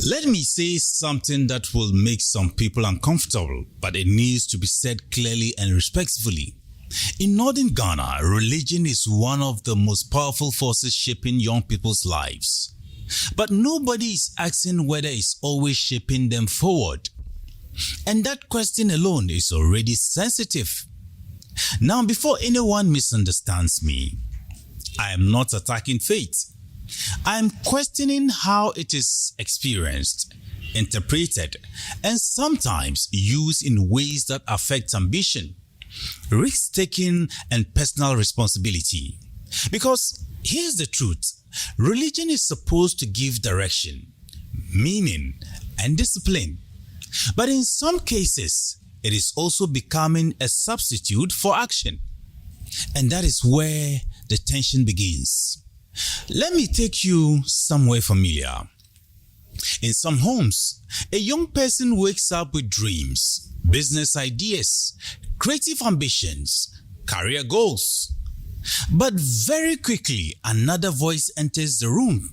Let me say something that will make some people uncomfortable, but it needs to be said clearly and respectfully. In northern Ghana, religion is one of the most powerful forces shaping young people's lives. But nobody is asking whether it's always shaping them forward. And that question alone is already sensitive. Now, before anyone misunderstands me, I am not attacking faith. I am questioning how it is experienced, interpreted, and sometimes used in ways that affect ambition, risk-taking, and personal responsibility. Because here's the truth. Religion is supposed to give direction, meaning, and discipline. But in some cases, it is also becoming a substitute for action. And that is where the tension begins. Let me take you somewhere familiar. In some homes, a young person wakes up with dreams, business ideas, creative ambitions, career goals. But very quickly, another voice enters the room.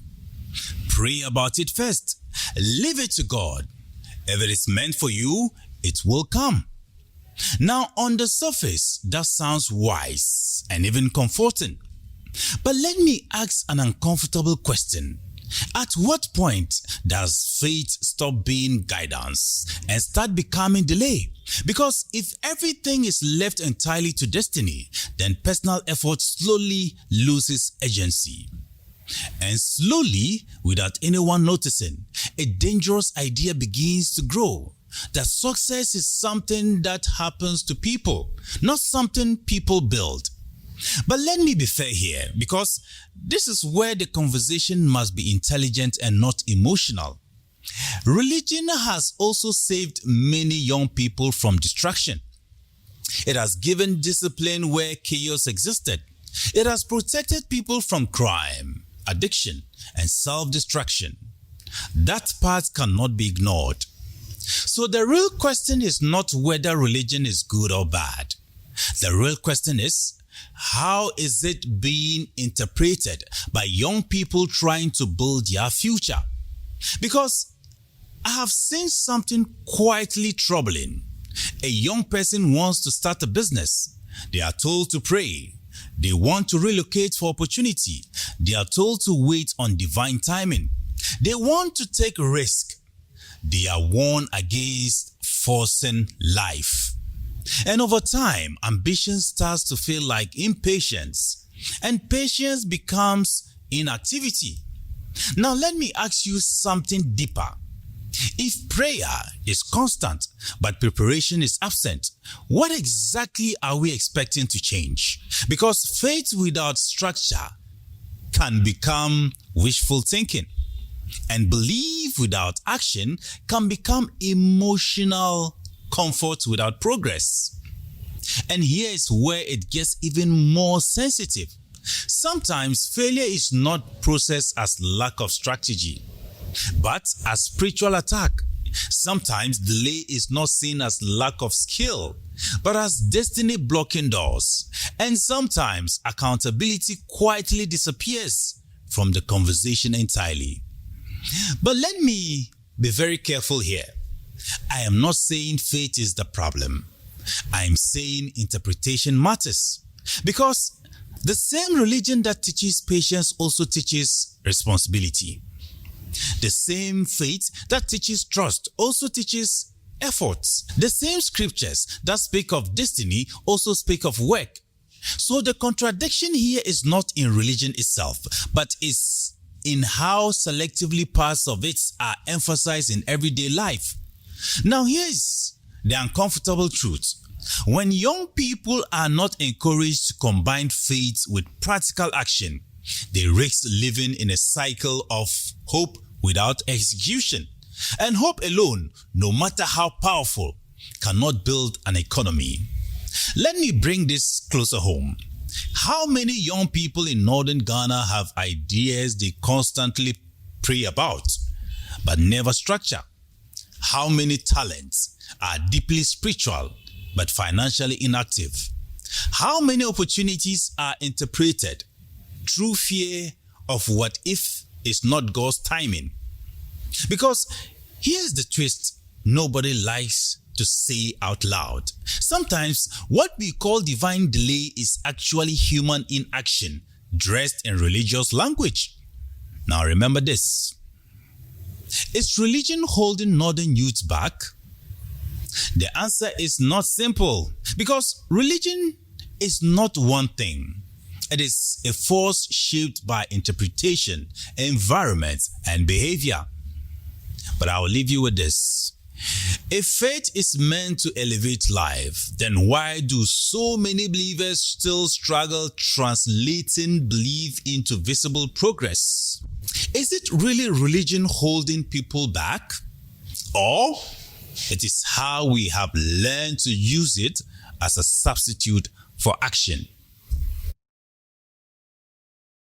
Pray about it first. Leave it to God. If it is meant for you, it will come. Now, on the surface, that sounds wise and even comforting. But let me ask an uncomfortable question. At what point does faith stop being guidance and start becoming delay? Because if everything is left entirely to destiny, then personal effort slowly loses agency. And slowly, without anyone noticing, a dangerous idea begins to grow. That success is something that happens to people, not something people build. But let me be fair here, because this is where the conversation must be intelligent and not emotional. Religion has also saved many young people from distraction. It has given discipline where chaos existed. It has protected people from crime, addiction, and self-destruction. That part cannot be ignored. So the real question is not whether religion is good or bad. The real question is, how is it being interpreted by young people trying to build their future? Because I have seen something quietly troubling. A young person wants to start a business. They are told to pray. They want to relocate for opportunity. They are told to wait on divine timing. They want to take risk. They are warned against forcing life. And over time, ambition starts to feel like impatience, and patience becomes inactivity. Now let me ask you something deeper. If prayer is constant, but preparation is absent, what exactly are we expecting to change? Because faith without structure can become wishful thinking, and belief without action can become emotional comfort without progress. And here is where it gets even more sensitive. Sometimes failure is not processed as lack of strategy, but as spiritual attack. Sometimes delay is not seen as lack of skill, but as destiny blocking doors. And sometimes accountability quietly disappears from the conversation entirely. But let me be very careful here. I am not saying faith is the problem. I am saying interpretation matters. Because the same religion that teaches patience also teaches responsibility. The same faith that teaches trust also teaches efforts. The same scriptures that speak of destiny also speak of work. So the contradiction here is not in religion itself, but is in how selectively parts of it are emphasized in everyday life. Now here is the uncomfortable truth. When young people are not encouraged to combine faith with practical action, they risk living in a cycle of hope without execution. And hope alone, no matter how powerful, cannot build an economy. Let me bring this closer home. How many young people in northern Ghana have ideas they constantly pray about, but never structure? How many talents are deeply spiritual, but financially inactive? How many opportunities are interpreted through fear of what if is not God's timing? Because here's the twist nobody likes to say out loud. Sometimes what we call divine delay is actually human inaction dressed in religious language. Now remember this. Is religion holding northern youth back? The answer is not simple because religion is not one thing. It is a force shaped by interpretation, environment, and behavior. But I will leave you with this. If faith is meant to elevate life, then why do so many believers still struggle translating belief into visible progress? Is it really religion holding people back? Or it is how we have learned to use it as a substitute for action?